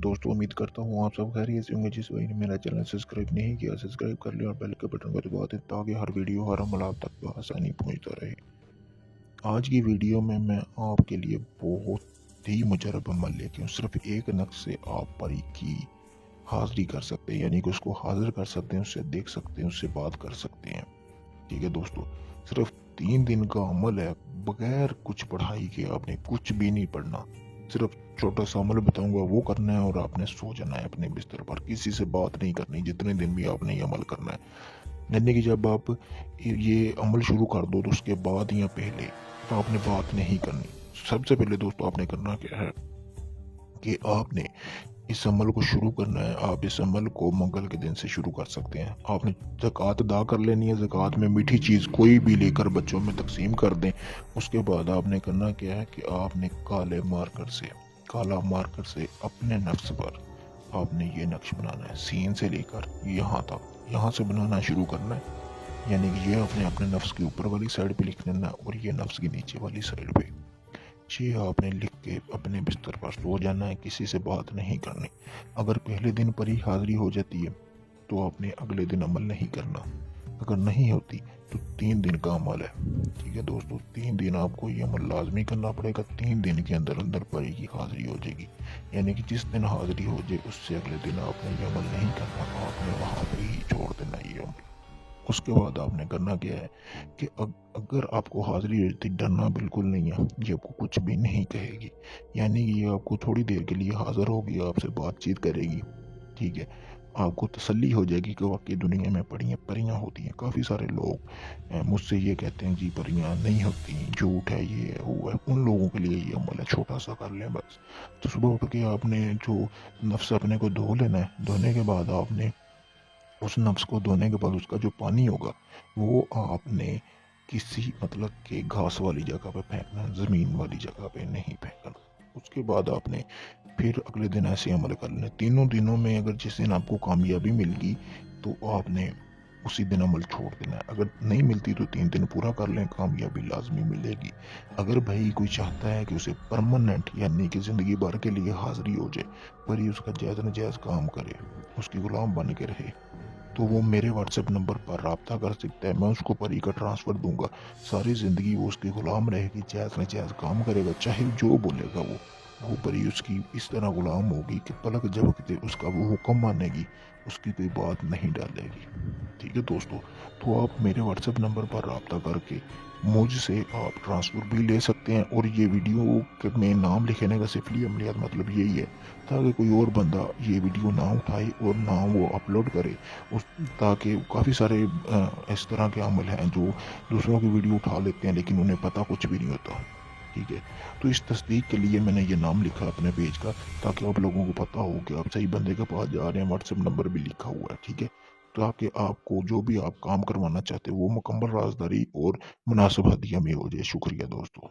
दोस्तों उम्मीद करता हूँ आप सब खैरियत से होंगे। जिस भाई ने मेरा चैनल सब्सक्राइब नहीं किया सब्सक्राइब कर लिया और बेल के बटन को दबा दें ताकि हर वीडियो हर अमल आप तक आसानी पहुँचता रहे। आज की वीडियो में मैं आपके लिए बहुत ही मुजरब अमल लेके हूँ। सिर्फ एक नक्श से आप परी की हाजिरी कर सकते हैं, यानी कि उसको हाजिर कर सकते हैं, उससे देख सकते हैं, उससे बात कर सकते हैं। ठीक है दोस्तों, सिर्फ 3 दिन का अमल है। बगैर कुछ पढ़ाई के आपने कुछ भी नहीं पढ़ना, सिर्फ छोटा सा अमल बताऊंगा वो करना है और आपने सो जाना है अपने बिस्तर पर। किसी से बात नहीं करनी जितने दिन भी आपने ये अमल करना है। यानी कि जब आप ये अमल शुरू कर दो तो उसके बाद या पहले तो आपने बात नहीं करनी। सबसे पहले दोस्तों आपने करना क्या है कि आपने इस अमल को शुरू करना है। आप इस अमल को मंगल के दिन से शुरू कर सकते हैं। आपने ज़कात अदा कर लेनी है। ज़कात में मीठी चीज़ कोई भी लेकर बच्चों में तकसीम कर दें। उसके बाद आपने करना क्या है कि आपने काला मार्कर से अपने नफ्स पर आपने ये नक्श बनाना है। सीन से लेकर यहाँ तक, यहाँ से बनाना शुरू करना है। यानी कि ये आपने अपने नफ्स की ऊपर वाली साइड पे लिख लेना है और ये नफ्स की नीचे वाली साइड पे। ये आपने लिख के अपने बिस्तर पर सो जाना है, किसी से बात नहीं करनी। अगर पहले दिन पर ही हाजिरी हो जाती है तो आपने अगले दिन अमल नहीं करना। अगर नहीं होती तो 3 दिन का अमल है। ठीक है दोस्तों, 3 दिन आपको ये अमल लाजमी करना पड़ेगा। 3 दिन के अंदर अंदर परी की हाजिरी हो जाएगी। यानी कि जिस दिन हाजिरी हो जाए उससे अगले दिन आपने ये अमल नहीं करना, आपने वहाँ पर ही छोड़ देना ये अमल। उसके बाद आपने करना क्या है कि अगर आपको हाजिरी रहती, डरना बिल्कुल नहीं है। ये आपको कुछ भी नहीं कहेगी, यानी कि ये आपको थोड़ी देर के लिए हाजिर होगी, आपसे बातचीत करेगी। ठीक है, आपको तसल्ली हो जाएगी कि वाकई दुनिया में परियां होती हैं। काफ़ी सारे लोग मुझसे ये कहते हैं जी परियां नहीं होती, झूठ है, ये है वो है। उन लोगों के लिए ये अमल है, छोटा सा कर लें बस। तो सुबह उठ के आपने जो नफ्स अपने को धो लेना है। धोने के बाद आपने उस नफ्स को धोने के बाद उसका जो पानी होगा वो आपने किसी मतलब के घास वाली जगह पे फेंकना, ज़मीन वाली जगह पे नहीं फेंकना। उसके बाद आपने फिर अगले दिन ऐसे अमल कर लेना। तीनों दिनों में अगर जिस दिन आपको कामयाबी मिल गई तो आपने उसी दिन अमल छोड़ देना है। अगर नहीं मिलती तो 3 दिन पूरा कर लें, कामयाबी लाजमी मिलेगी। अगर भाई कोई चाहता है कि उसे परमानेंट यानी कि ज़िंदगी भर के लिए हाजिरी हो जाए, पर ही उसका जायज़ नजायज़ काम करे, उसकी गुलाम बन के रहे, तो वो मेरे व्हाट्सएप नंबर पर रब्ता कर सकता है। मैं उसको परी का ट्रांसफ़र दूंगा। सारी ज़िंदगी वो उसकी गुलाम रहेगी, जायज़ नजायज़ काम करेगा, चाहे जो बोलेगा वो परी उसकी इस तरह गुलाम होगी कि पलक झपकते उसका वो हुक्म मानेगी, उसकी कोई बात नहीं डालेगी। ठीक है दोस्तों, तो आप मेरे व्हाट्सएप नंबर पर रब्ता करके मुझसे आप ट्रांसफ़र भी ले सकते हैं। और ये वीडियो के में नाम लिखने का सिफली अमलियात मतलब यही है ताकि कोई और बंदा ये वीडियो ना उठाए और ना वो अपलोड करे। उस ताकि काफ़ी सारे इस तरह के अमल हैं जो दूसरों की वीडियो उठा लेते हैं लेकिन उन्हें पता कुछ भी नहीं होता। ठीक है, तो इस तस्दीक के लिए मैंने ये नाम लिखा अपने पेज का ताकि आप लोगों को पता हो कि आप सही बंदे के पास जा रहे हैं। व्हाट्सएप नंबर भी लिखा हुआ है। ठीक है, ताकि आपको जो भी आप काम करवाना चाहते हो वो मुकम्मल राजदारी और मुनासिब हदिया में हो जाए। शुक्रिया दोस्तों।